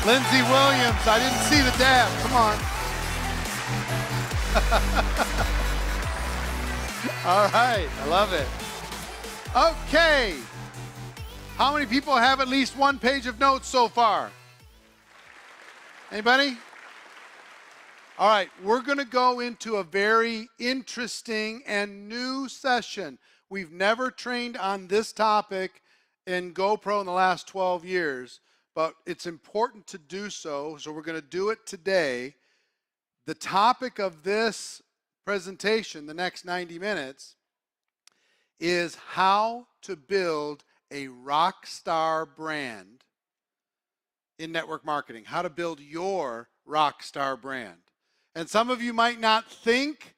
Lindsey Williams, I didn't see the dab. Come on. All right, I love it. Okay. How many people have at least one page of notes so far? Anybody? All right, we're going to go into a very interesting and new session. We've never trained on this topic in GoPro in the last 12 years, but it's important to do so, so we're going to do it today. The topic of this presentation, the next 90 minutes, is how to build a rock star brand in network marketing, how to build your rock star brand. And some of you might not think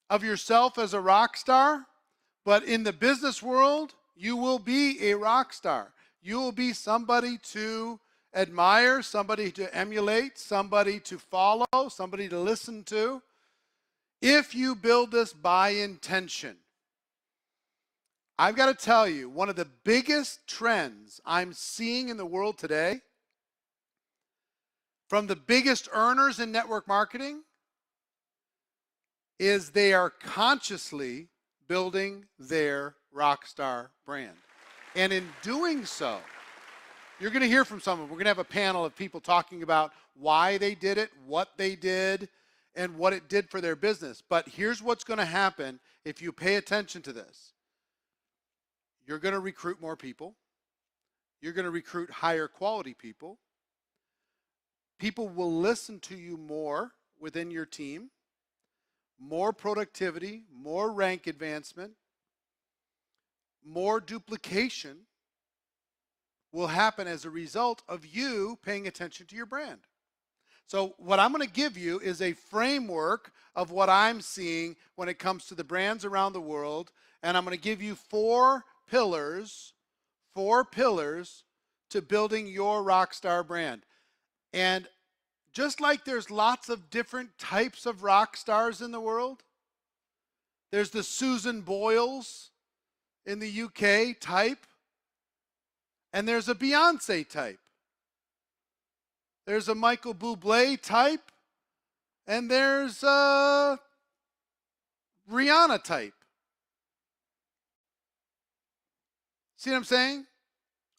of yourself as a rock star, but in the business world, you will be a rock star. You will be somebody to admire, somebody to emulate, somebody to follow, somebody to listen to, if you build this by intention. I've got to tell you, one of the biggest trends I'm seeing in the world today, from the biggest earners in network marketing, is they are consciously building their rock star brand. And in doing so, you're going to hear from someone. We're going to have a panel of people talking about why they did it, what they did, and what it did for their business. But here's what's going to happen if you pay attention to this. You're going to recruit more people. You're going to recruit higher quality people. People will listen to you more within your team. More productivity, more rank advancement, more duplication will happen as a result of you paying attention to your brand. So what I'm going to give you is a framework of what I'm seeing when it comes to the brands around the world, and I'm going to give you four pillars to building your rock star brand. And just like there's lots of different types of rock stars in the world, there's the Susan Boyles in the UK type, and there's a Beyonce type. There's a Michael Bublé type, and there's a Rihanna type. See what I'm saying?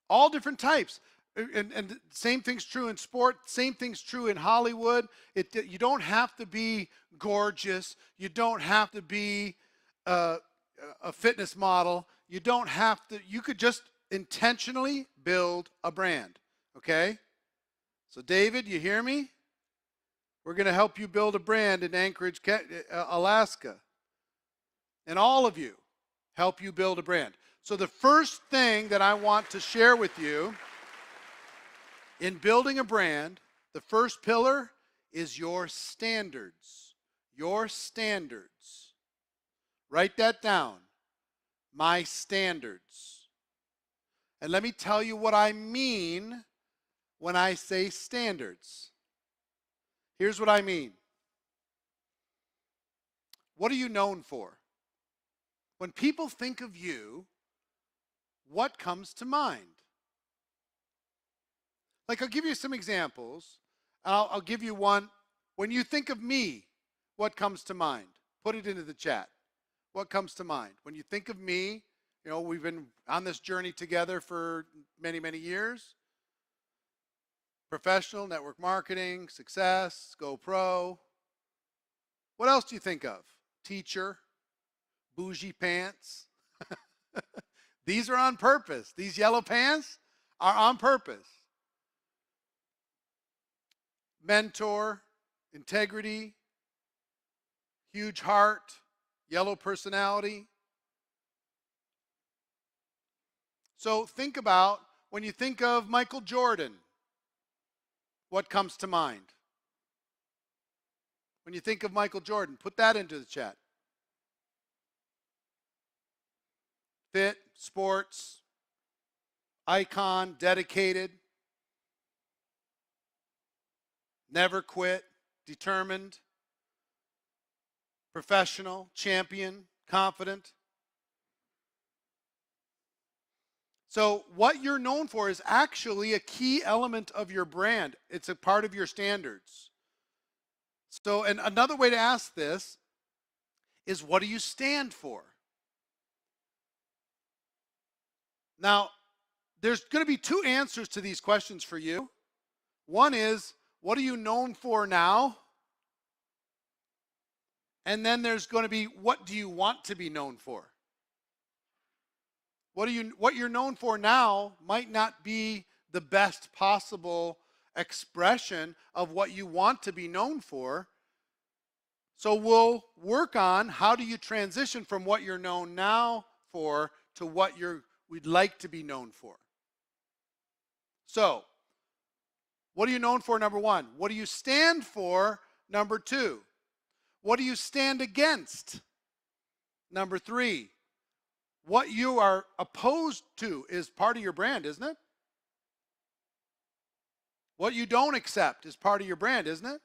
All different types. And same thing's true in sport, same thing's true in Hollywood. You don't have to be gorgeous. You don't have to be a fitness model. You don't have to, you could just intentionally build a brand, okay? So David, you hear me? We're going to help you build a brand in Anchorage, Alaska. And all of you help you build a brand. So the first thing that I want to share with you in building a brand, the first pillar is your standards. Your standards. Write that down. My standards. And let me tell you what I mean when I say standards. Here's what I mean. What are you known for? When people think of you, what comes to mind? Like, I'll give you some examples. I'll give you one. When you think of me, what comes to mind? Put it into the chat. What comes to mind? When you think of me, you know, we've been on this journey together for many, many years. Professional, network marketing, success, GoPro. What else do you think of? Teacher, bougie pants. These are on purpose. These yellow pants are on purpose. Mentor, integrity, huge heart, yellow personality. So think about when you think of Michael Jordan, what comes to mind? When you think of Michael Jordan, put that into the chat. Fit, sports, icon, dedicated, never quit, determined, professional, champion, confident. So what you're known for is actually a key element of your brand. It's a part of your standards. So, and another way to ask this is, what do you stand for? Now, there's going to be two answers to these questions for you. One is, what are you known for now? And then there's going to be, what do you want to be known for? What you're known for now might not be the best possible expression of what you want to be known for. So we'll work on, how do you transition from what you're known now for to what we'd like to be known for. So, what are you known for, number one? What do you stand for, number two? What do you stand against, number three? What you are opposed to is part of your brand, isn't it? What you don't accept is part of your brand, isn't it?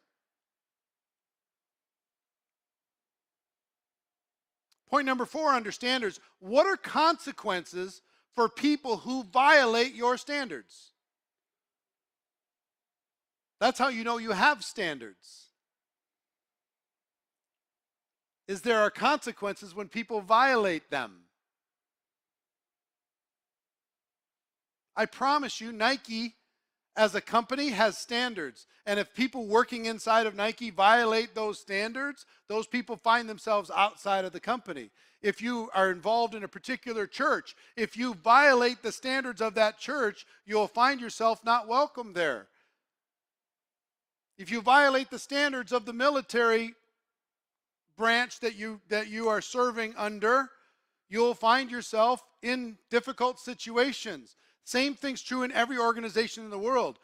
Point number four under standards, what are consequences for people who violate your standards? That's how you know you have standards. Is there are consequences when people violate them? I promise you, Nike as a company has standards. And if people working inside of Nike violate those standards, those people find themselves outside of the company. If you are involved in a particular church, if you violate the standards of that church, you'll find yourself not welcome there. If you violate the standards of the military branch that you are serving under, you'll find yourself in difficult situations. Same thing's true in every organization in the world.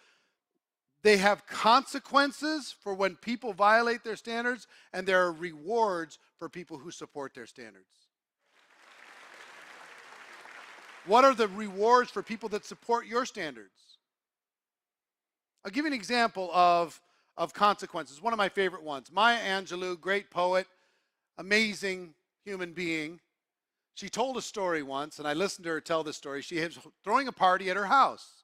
They have consequences for when people violate their standards, and there are rewards for people who support their standards. What are the rewards for people that support your standards? I'll give you an example of consequences. One of my favorite ones. Maya Angelou, great poet, amazing human being. She told a story once, and I listened to her tell this story. She was throwing a party at her house,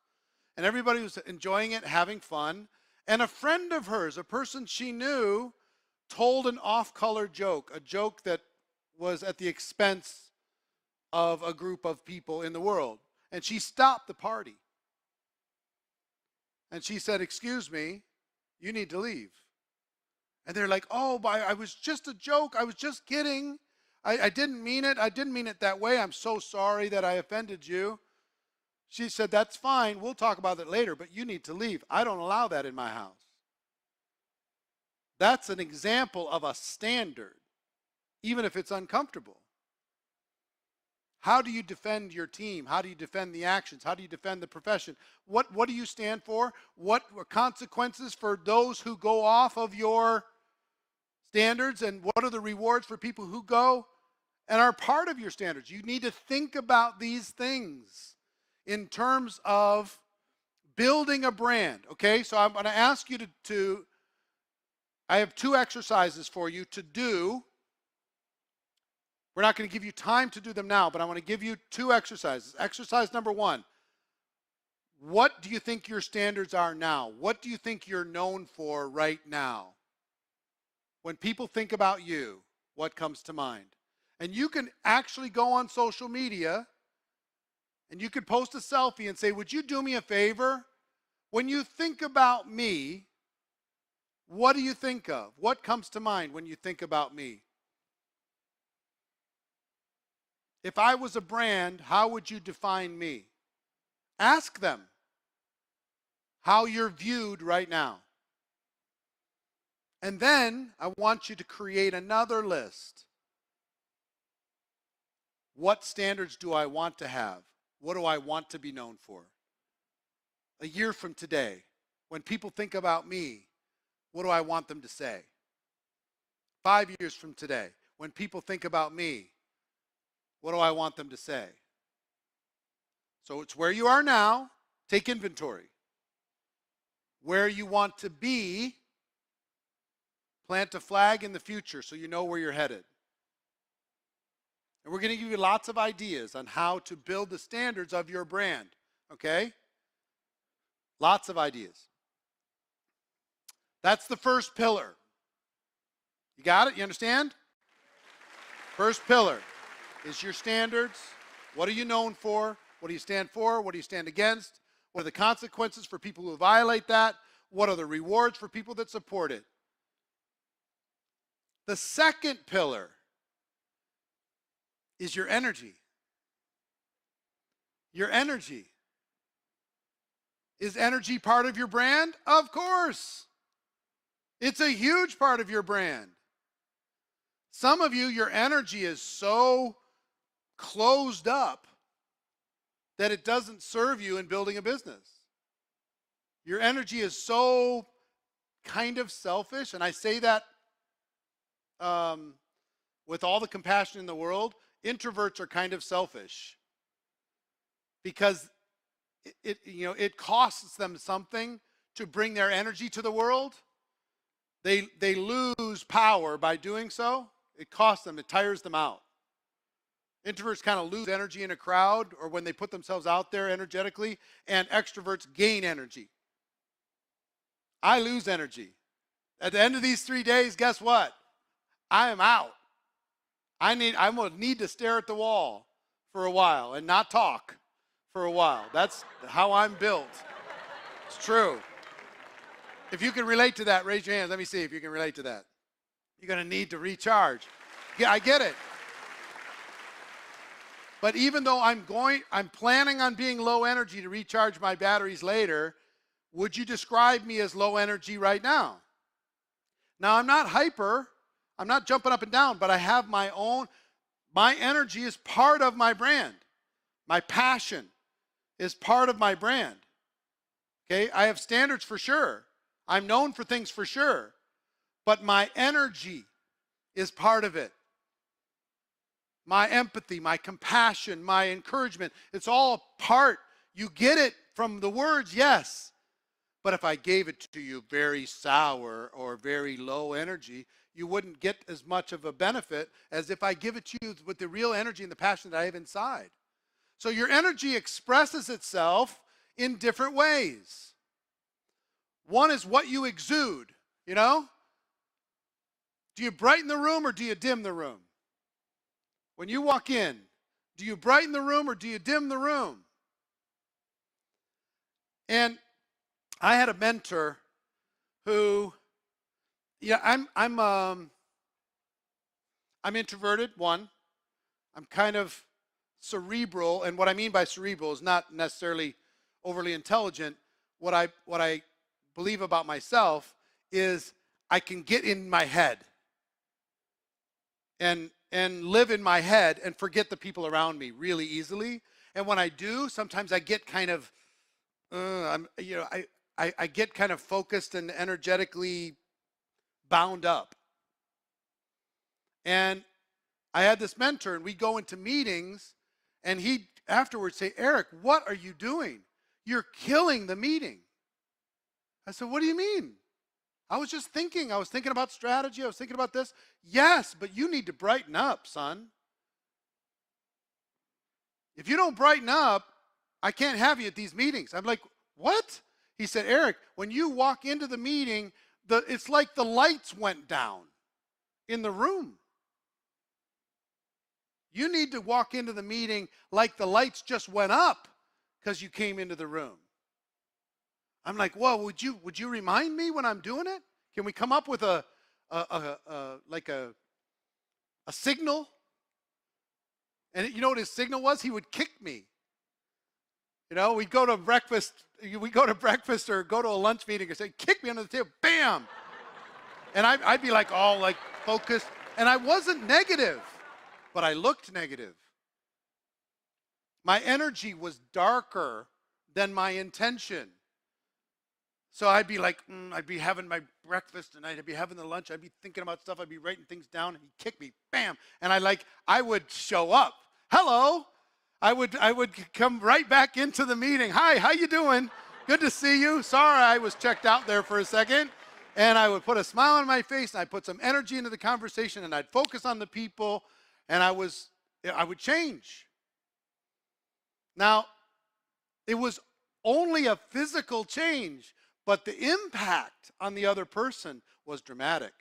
and everybody was enjoying it, having fun. And a friend of hers, a person she knew, told an off-color joke, a joke that was at the expense of a group of people in the world. And she stopped the party. And she said, "Excuse me, you need to leave." And they're like, "Oh, I was just a joke. I was just kidding. I didn't mean it. I didn't mean it that way. I'm so sorry that I offended you." She said, "That's fine. We'll talk about it later, but you need to leave. I don't allow that in my house." That's an example of a standard, even if it's uncomfortable. How do you defend your team? How do you defend the actions? How do you defend the profession? What do you stand for? What are consequences for those who go off of your standards, and what are the rewards for people who go and are part of your standards? You need to think about these things in terms of building a brand. Okay, so I'm going to ask you I have two exercises for you to do. We're not going to give you time to do them now, but I want to give you two exercises. Exercise number one, what do you think your standards are now? What do you think you're known for right now? When people think about you, what comes to mind? And you can actually go on social media and you could post a selfie and say, "Would you do me a favor? When you think about me, what do you think of? What comes to mind when you think about me? If I was a brand, how would you define me?" Ask them how you're viewed right now. And then I want you to create another list. What standards do I want to have? What do I want to be known for? A year from today, when people think about me, what do I want them to say? 5 years from today, when people think about me, what do I want them to say? So it's where you are now. Take inventory. Where you want to be. Plant a flag in the future so you know where you're headed. And we're going to give you lots of ideas on how to build the standards of your brand, okay? Lots of ideas. That's the first pillar. You got it? You understand? First pillar is your standards. What are you known for? What do you stand for? What do you stand against? What are the consequences for people who violate that? What are the rewards for people that support it? The second pillar is your energy. Your energy. Is energy part of your brand? Of course. It's a huge part of your brand. Some of you, your energy is so closed up that it doesn't serve you in building a business. Your energy is so kind of selfish, and I say that with all the compassion in the world. Introverts are kind of selfish because it costs them something to bring their energy to the world. They lose power by doing so. It costs them. It tires them out. Introverts kind of lose energy in a crowd or when they put themselves out there energetically, and extroverts gain energy. I lose energy. At the end of these 3 days, guess what? I am out. I'm going to need to stare at the wall for a while and not talk for a while. That's how I'm built. It's true. If you can relate to that, raise your hand. Let me see if you can relate to that. You're going to need to recharge. Yeah, I get it. But even though I'm planning on being low energy to recharge my batteries later, would you describe me as low energy right now? Now, I'm not hyper. I'm not jumping up and down, but I have my energy is part of my brand. My passion is part of my brand. Okay, I have standards for sure. I'm known for things for sure, but my energy is part of it. My empathy, my compassion, my encouragement, it's all part. You get it from the words, yes. But if I gave it to you very sour or very low energy, you wouldn't get as much of a benefit as if I give it to you with the real energy and the passion that I have inside. So your energy expresses itself in different ways. One is what you exude, you know? Do you brighten the room or do you dim the room? When you walk in, do you brighten the room or do you dim the room? And I had a mentor who, I'm introverted, one. I'm kind of cerebral, and what I mean by cerebral is not necessarily overly intelligent. What I believe about myself is I can get in my head and live in my head and forget the people around me really easily. And when I do, sometimes I get kind of, I get kind of focused and energetically bound up. And I had this mentor, and we go into meetings, and he afterwards say, "Eric, what are you doing? You're killing the meeting." I said, "What do you mean?" I was just thinking. I was thinking about strategy. I was thinking about this. Yes, but you need to brighten up, son. If you don't brighten up, I can't have you at these meetings. I'm like, what? He said, "Eric, when you walk into the meeting, it's like the lights went down in the room. You need to walk into the meeting like the lights just went up because you came into the room." I'm like, "Well, would you remind me when I'm doing it? Can we come up with a signal?" And you know what his signal was? He would kick me. You know, we'd go to breakfast or go to a lunch meeting and say, "Kick me under the table," bam. And I'd be like all like focused, and I wasn't negative, but I looked negative. My energy was darker than my intention. So I'd be like, I'd be having my breakfast and I'd be having the lunch. I'd be thinking about stuff. I'd be writing things down. And he'd kick me, bam. And I would show up. Hello. I would come right back into the meeting. "Hi, how you doing? Good to see you. Sorry, I was checked out there for a second." And I would put a smile on my face, and I'd put some energy into the conversation, and I'd focus on the people. And I was I would change. Now, it was only a physical change, but the impact on the other person was dramatic.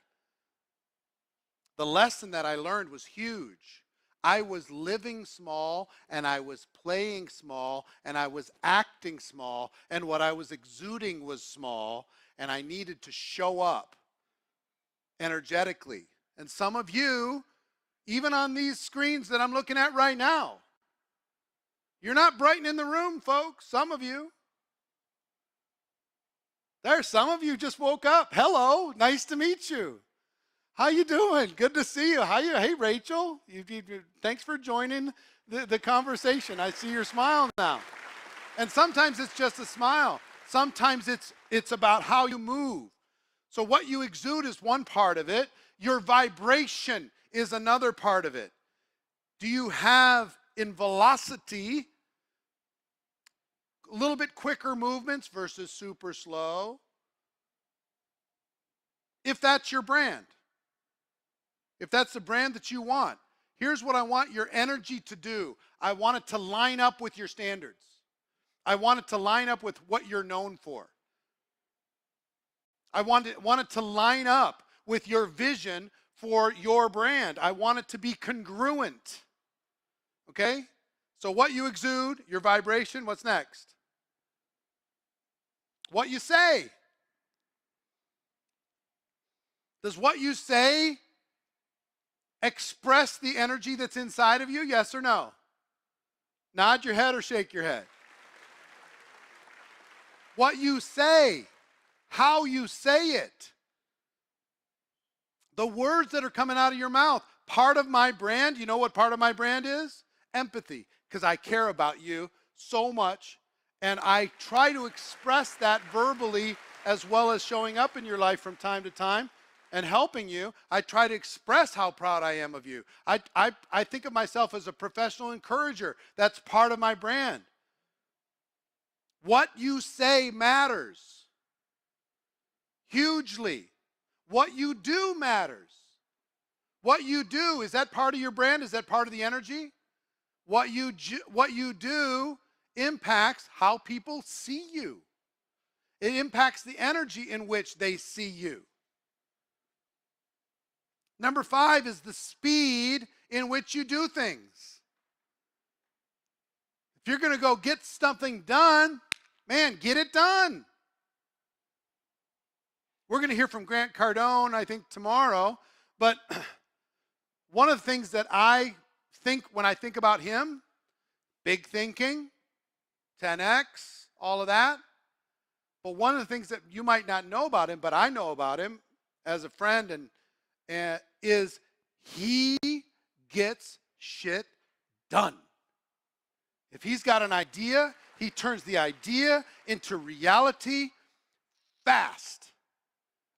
The lesson that I learned was huge. I was living small, and I was playing small, and I was acting small, and what I was exuding was small, and I needed to show up energetically. And some of you, even on these screens that I'm looking at right now, you're not brightening the room, folks. Some of you. There's some of you just woke up. Hello, nice to meet you. How you doing? Good to see you. Hey, Rachel. Thanks for joining the conversation. I see your smile now. And sometimes it's just a smile. Sometimes it's about how you move. So what you exude is one part of it. Your vibration is another part of it. Do you have in velocity a little bit quicker movements versus super slow? If that's your brand, if that's the brand that you want, here's what I want your energy to do. I want it to line up with your standards. I want it to line up with what you're known for. I want it to line up with your vision for your brand. I want it to be congruent. Okay? So what you exude, your vibration, what's next? What you say. Does what you say express the energy that's inside of you? Yes or no? Nod your head or shake your head. What you say, how you say it, the words that are coming out of your mouth. Part of my brand, you know what part of my brand is? Empathy, because I care about you so much, and I try to express that verbally as well as showing up in your life from time to time and helping you. I try to express how proud I am of you. I think of myself as a professional encourager. That's part of my brand. What you say matters hugely. What you do matters. What you do, is that part of your brand? Is that part of the energy? What you do impacts how people see you. It impacts the energy in which they see you. Number 5 is the speed in which you do things. If you're going to go get something done, man, get it done. We're going to hear from Grant Cardone, I think, tomorrow. But one of the things that I think when I think about him, big thinking, 10x, all of that. But one of the things that you might not know about him, but I know about him as a friend, and is he gets shit done. If he's got an idea, he turns the idea into reality fast.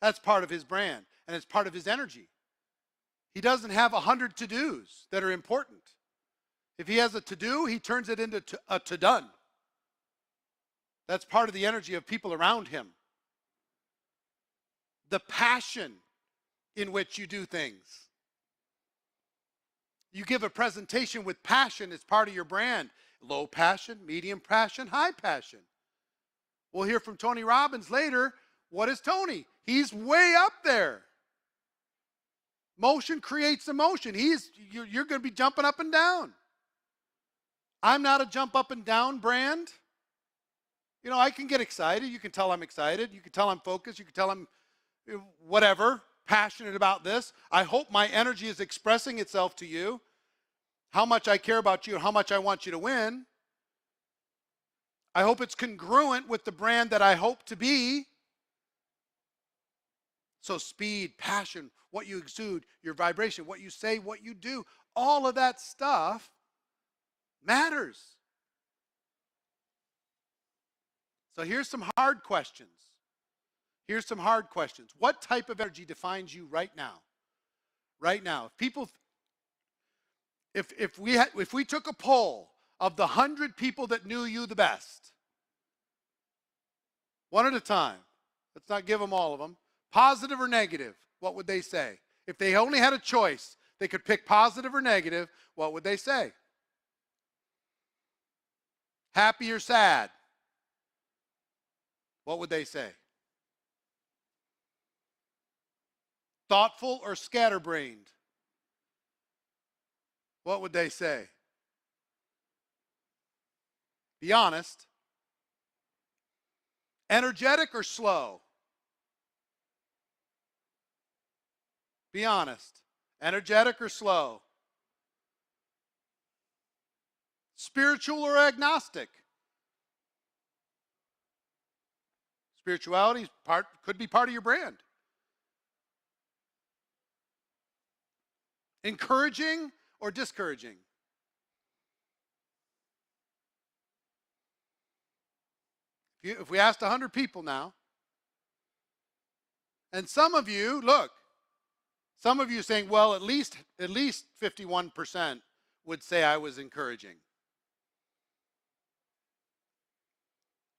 That's part of his brand, and it's part of his energy. He doesn't have 100 to-dos that are important. If he has a to-do, he turns it into a to-done. That's part of the energy of people around him. The passion in which you do things. You give a presentation with passion, it's part of your brand. Low passion, medium passion, high passion. We'll hear from Tony Robbins later. What is Tony? He's way up there. Motion creates emotion. You're going to be jumping up and down. I'm not a jump up and down brand. You know, I can get excited. You can tell I'm excited. You can tell I'm focused. You can tell I'm whatever, passionate about this. I hope my energy is expressing itself to you. How much I care about you, how much I want you to win. I hope it's congruent with the brand that I hope to be. So speed, passion, what you exude, your vibration, what you say, what you do, all of that stuff matters. So here's some hard questions. Here's some hard questions. What type of energy defines you right now? Right now. If we took a poll of the 100 people that knew you the best, one at a time, let's not give them all of them, positive or negative, what would they say? If they only had a choice They could pick positive or negative. What would they say? Happy or sad? What would they say? Thoughtful or scatterbrained? What would they say? Be honest. Energetic or slow? Be honest. Energetic or slow? Spiritual or agnostic? Spirituality could be part of your brand. Encouraging or discouraging? If we asked 100 people now, and some of you, look, some of you saying, well, at least 51% would say I was encouraging.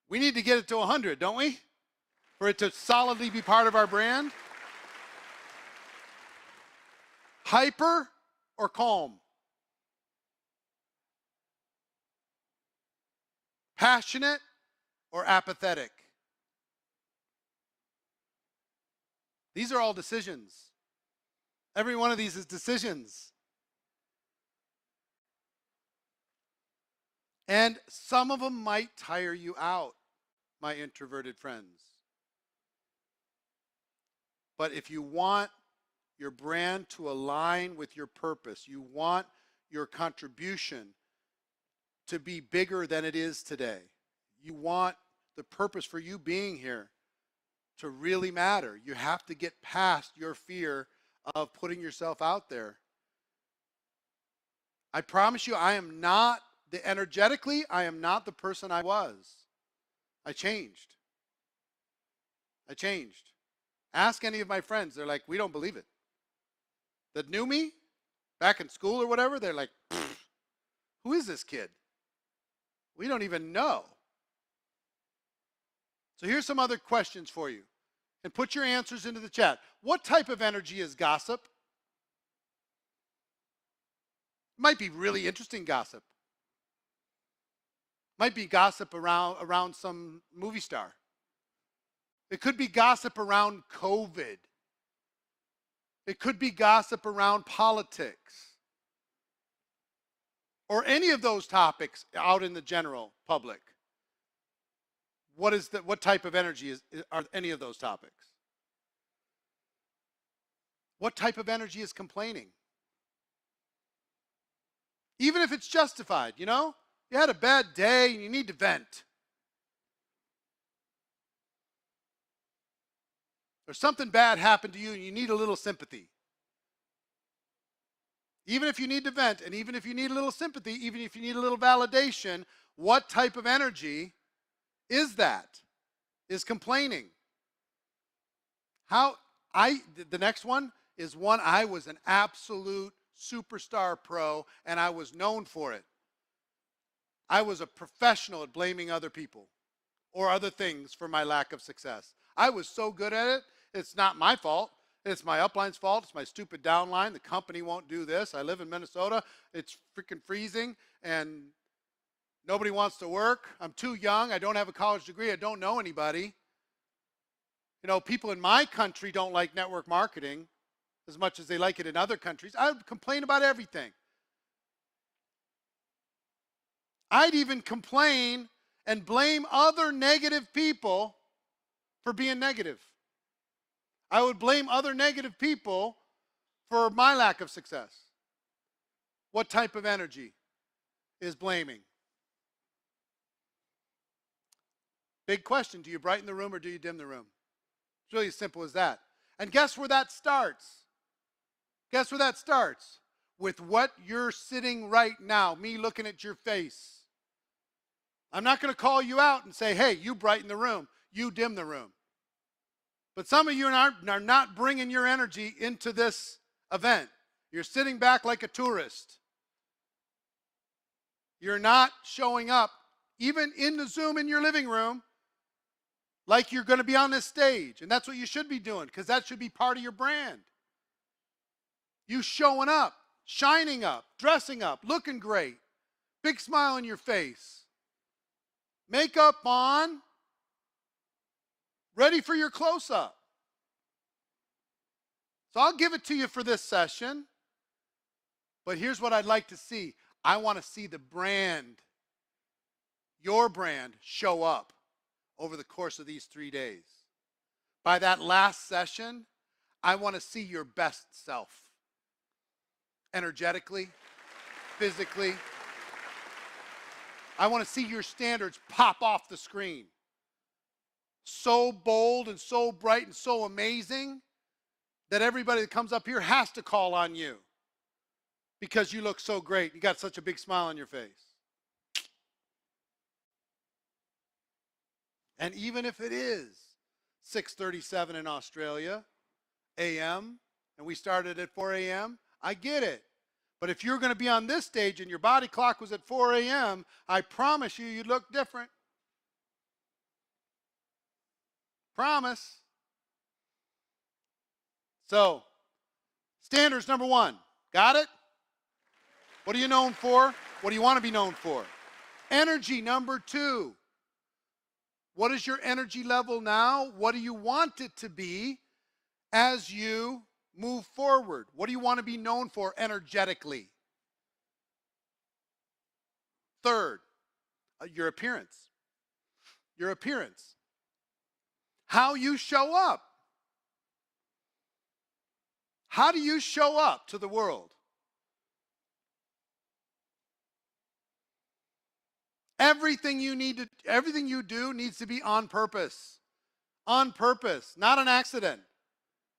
We need to get it to 100, don't we? For it to solidly be part of our brand. Hyper or calm? Passionate or apathetic? These are all decisions. Every one of these is decisions. And some of them might tire you out, my introverted friends. But if you want your brand to align with your purpose, you want your contribution to be bigger than it is today, you want the purpose for you being here to really matter, you have to get past your fear of putting yourself out there. I promise you, I am not I am not the person I was. I changed. Ask any of my friends. They're like, we don't believe it. That knew me back in school or whatever, they're like, who is this kid? We don't even know. So here's some other questions for you. And put your answers into the chat. What type of energy is gossip? Might be really interesting gossip. Might be gossip around some movie star. It could be gossip around COVID. It could be gossip around politics. Or any of those topics out in the general public. What type of energy are any of those topics? What type of energy is complaining? Even if it's justified, you know? You had a bad day and you need to vent. Or something bad happened to you and you need a little sympathy. Even if you need to vent, and even if you need a little sympathy, even if you need a little validation, what type of energy is that? Is complaining. The next one is one I was an absolute superstar pro, and I was known for it. I was a professional at blaming other people or other things for my lack of success. I was so good at it, it's not my fault. It's my upline's fault. It's my stupid downline. The company won't do this. I live in Minnesota. It's freaking freezing, and nobody wants to work. I'm too young. I don't have a college degree. I don't know anybody. You know, people in my country don't like network marketing as much as they like it in other countries. I would complain about everything. I'd even complain and blame other negative people for being negative. I would blame other negative people for my lack of success. What type of energy is blaming? Big question. Do you brighten the room or do you dim the room? It's really as simple as that. And guess where that starts? Guess where that starts? With what you're sitting right now, me looking at your face. I'm not going to call you out and say, hey, you brighten the room, you dim the room. But some of you are not bringing your energy into this event. You're sitting back like a tourist. You're not showing up, even in the Zoom in your living room, like you're going to be on this stage. And that's what you should be doing, because that should be part of your brand. You showing up, shining up, dressing up, looking great, big smile on your face, makeup on, ready for your close-up. So I'll give it to you for this session, but here's what I'd like to see. I want to see the brand, your brand, show up over the course of these 3 days. By that last session, I want to see your best self. Energetically, physically. I want to see your standards pop off the screen. So bold and so bright and so amazing that everybody that comes up here has to call on you because you look so great. You got such a big smile on your face. And even if it is 6:37 in Australia a.m. and we started at 4 a.m., I get it. But if you're going to be on this stage and your body clock was at 4 a.m., I promise you, you'd look different. Promise. So, standards number 1. Got it? What are you known for? What do you want to be known for? Energy number 2. What is your energy level now? What do you want it to be as you move forward? What do you want to be known for energetically? Third, your appearance. Your appearance. How you show up. How do you show up to the world? Everything you do needs to be on purpose. On purpose, not an accident.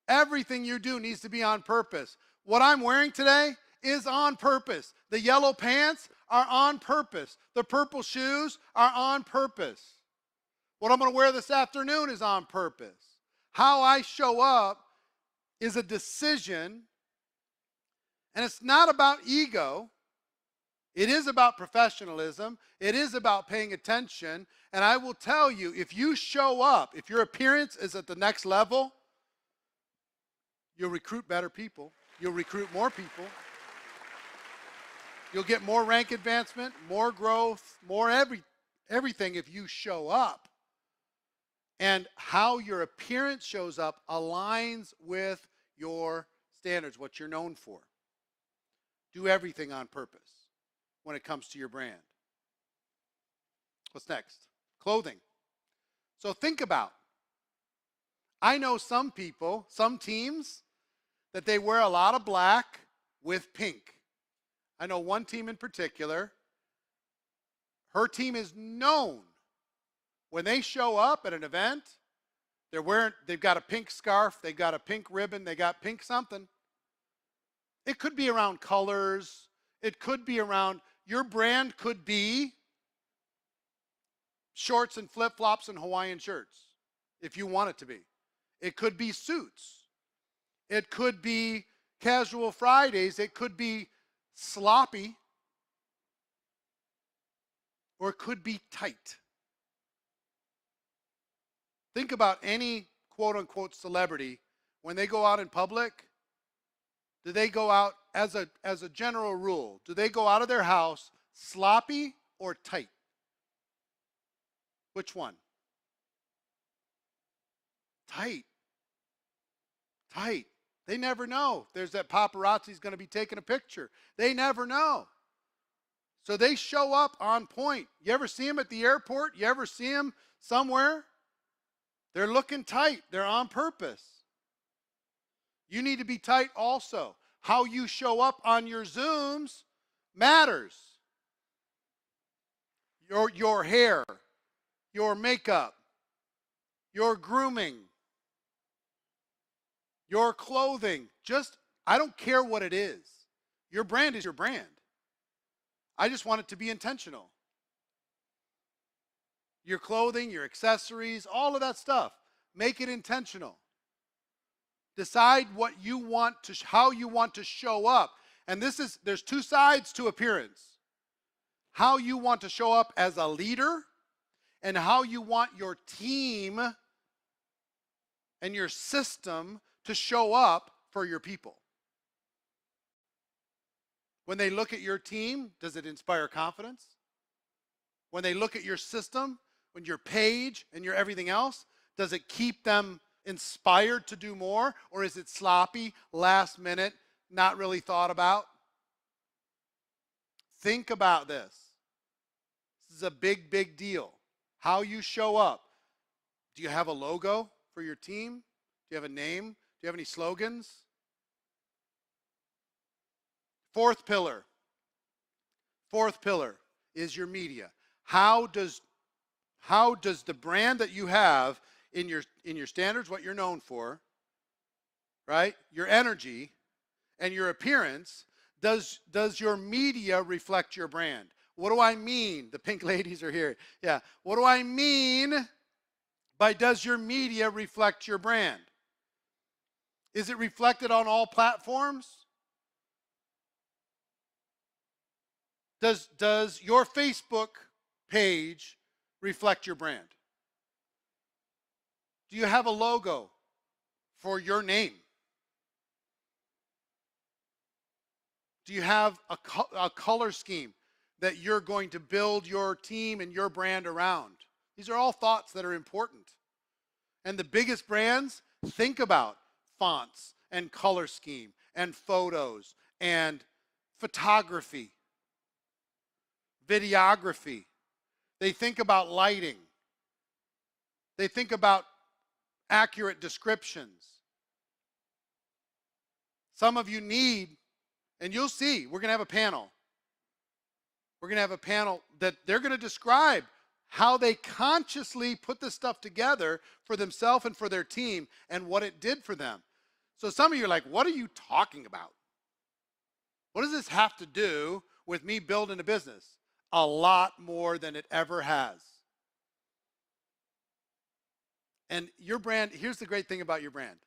Everything you do needs to be on purpose. What I'm wearing today is on purpose. The yellow pants are on purpose. The purple shoes are on purpose. What I'm going to wear this afternoon is on purpose. How I show up is a decision, and it's not about ego. It is about professionalism. It is about paying attention. And I will tell you, if you show up, if your appearance is at the next level, you'll recruit better people. You'll recruit more people. You'll get more rank advancement, more growth, more everything if you show up. And how your appearance shows up aligns with your standards, what you're known for. Do everything on purpose when it comes to your brand. What's next? Clothing. So think about, I know some people, some teams, that they wear a lot of black with pink. I know one team in particular, her team is known when they show up at an event, they've got a pink scarf, they've got a pink ribbon, they got pink something. It could be around colors. It could be around, your brand could be shorts and flip-flops and Hawaiian shirts, if you want it to be. It could be suits. It could be casual Fridays. It could be sloppy. Or it could be tight. Think about any quote-unquote celebrity. When they go out in public, do they go out, as a general rule, do they go out of their house sloppy or tight? Which one? Tight. Tight. They never know. There's that paparazzi's going to be taking a picture. They never know. So they show up on point. You ever see them at the airport? You ever see them somewhere? They're looking tight. They're on purpose. You need to be tight also. How you show up on your Zooms matters. Your hair, your makeup, your grooming, your clothing. I don't care what it is. Your brand is your brand. I just want it to be intentional. Your clothing, your accessories, all of that stuff. Make it intentional. Decide what you want to, how you want to show up. And there's two sides to appearance. How you want to show up as a leader and how you want your team and your system to show up for your people. When they look at your team, does it inspire confidence? When they look at your system, when your page and your everything else, does it keep them inspired to do more? Or is it sloppy, last minute, not really thought about? Think about this. This is a big, big deal. How you show up. Do you have a logo for your team? Do you have a name? Do you have any slogans? Fourth pillar is your media. How does the brand that you have in your standards, what you're known for, right? Your energy and your appearance, does your media reflect your brand? What do I mean? The pink ladies are here. Yeah. What do I mean by does your media reflect your brand? Is it reflected on all platforms? Does your Facebook page reflect your brand? Do you have a logo for your name? Do you have a color scheme that you're going to build your team and your brand around? These are all thoughts that are important. And the biggest brands, think about fonts and color scheme and photos and photography, videography. They think about lighting. They think about accurate descriptions. Some of you need, and you'll see, we're going to have a panel. We're going to have a panel that they're going to describe how they consciously put this stuff together for themselves and for their team and what it did for them. So some of you are like, what are you talking about? What does this have to do with me building a business? A lot more than it ever has. And your brand, here's the great thing about your brand.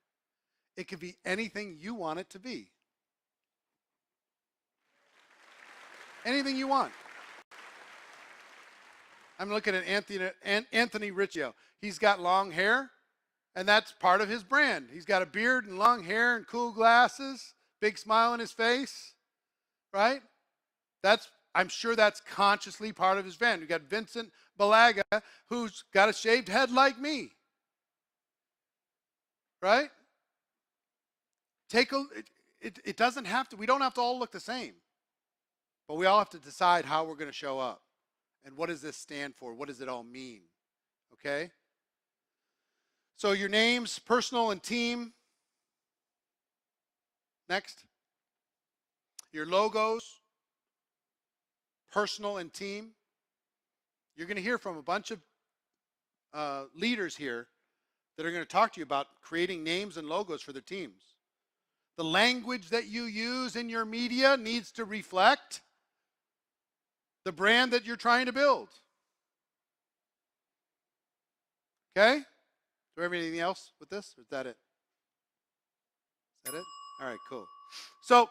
It could be anything you want it to be. Anything you want. I'm looking at Anthony Riccio. He's got long hair, and that's part of his brand. He's got a beard and long hair and cool glasses, big smile on his face, right? I'm sure that's consciously part of his brand. We've got Vincent Balaga, who's got a shaved head like me, right? It doesn't have to, we don't have to all look the same, but we all have to decide how we're going to show up. And what does this stand for? What does it all mean? Okay? So your names, personal and team. Next. Your logos, personal and team. You're going to hear from a bunch of leaders here that are going to talk to you about creating names and logos for their teams. The language that you use in your media needs to reflect the brand that you're trying to build. Okay? Do we have anything else with this? Or is that it? Is that it? All right, cool. So